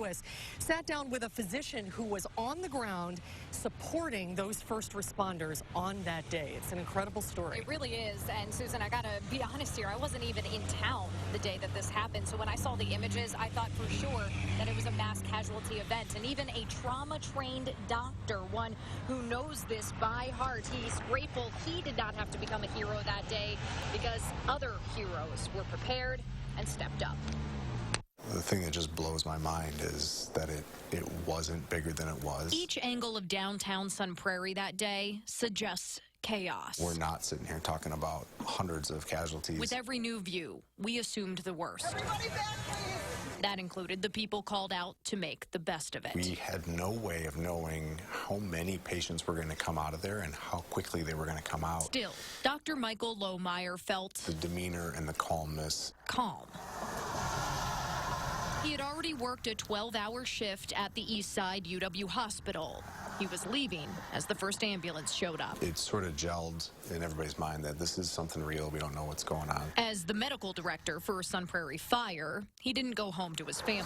Lewis sat down with a physician who was on the ground supporting those first responders on that day. It's an incredible story. It really is. And Susan, I gotta be honest here, I wasn't even in town the day that this happened. So when I saw the images, I thought for sure that it was a mass casualty event. And even a trauma-trained doctor, one who knows this by heart, he's grateful he did not have to become a hero that day because other heroes were prepared and stepped up. The thing that just blows my mind is that it wasn't bigger than it was. Each angle of downtown Sun Prairie that day suggests chaos. We're not sitting here talking about hundreds of casualties. With every new view, we assumed the worst. Everybody back, please. That included the people called out to make the best of it. We had no way of knowing how many patients were going to come out of there and how quickly they were going to come out. Still, Dr. Michael Lohmeyer felt the demeanor and the calmness. Calm. He had already worked a 12-hour shift at the East Side UW Hospital. He was leaving as the first ambulance showed up. It sort of gelled in everybody's mind that this is something real. We don't know what's going on. As the medical director for Sun Prairie Fire, he didn't go home to his family.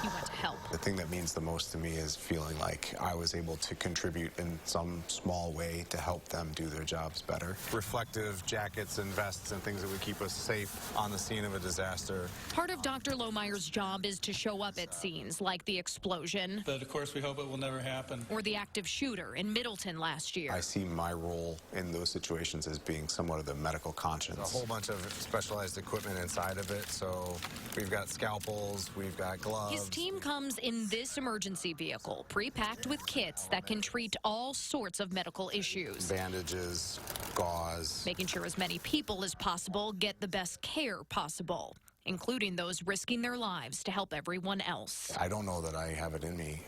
He went to help. The thing that means the most to me is feeling like I was able to contribute in some small way to help them do their jobs better. Reflective jackets and vests and things that would keep us safe on the scene of a disaster. Part of Dr. Lohmeyer's job is to show up at scenes like the explosion. But of course, we hope it will never happen. Or the active shooter in Middleton last year. I see my role in those situations as being somewhat of the medical conscience. A whole bunch of specialized equipment inside of it. So we've got scalpels, we've got gloves. His team comes in this emergency vehicle, pre-packed with kits that can treat all sorts of medical issues. Bandages, gauze. Making sure as many people as possible get the best care possible, including those risking their lives to help everyone else. I don't know that I have it in me,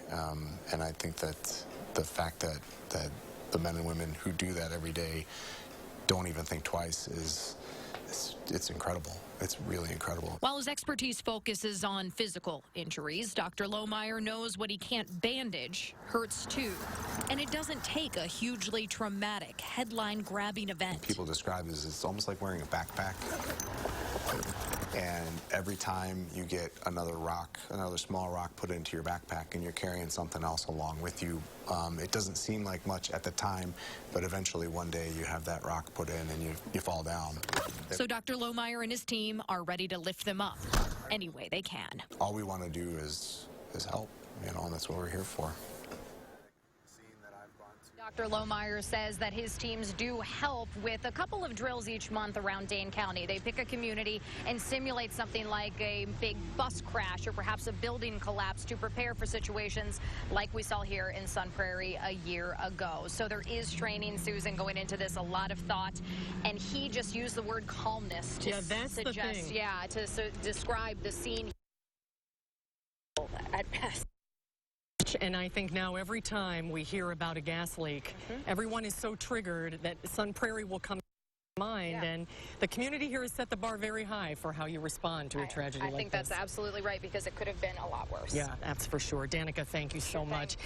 and I think that the fact that the men and women who do that every day don't even think twice it's incredible. It's really incredible. While his expertise focuses on physical injuries, Dr. Lohmeyer knows what he can't bandage hurts too. And it doesn't take a hugely traumatic, headline-grabbing event. People describe it as it's almost like wearing a backpack. And every time you get another rock, another small rock put into your backpack and you're carrying something else along with you, it doesn't seem like much at the time, but eventually one day you have that rock put in and you fall down. So Dr. Lohmeyer and his team are ready to lift them up any way they can. All we want to do is help, and that's what we're here for. Dr. Lohmeyer says that his teams do help with a couple of drills each month around Dane County. They pick a community and simulate something like a big bus crash or perhaps a building collapse to prepare for situations like we saw here in Sun Prairie a year ago. So there is training, Susan, going into this, a lot of thought. And he just used the word calmness to suggest, to describe the scene at best. And I think now every time we hear about a gas leak, everyone is so triggered that Sun Prairie will come to mind. And the community here has set the bar very high for how you respond to a tragedy like this. I think that's absolutely right, because it could have been a lot worse. Yeah, that's for sure. Danica, thank you so much.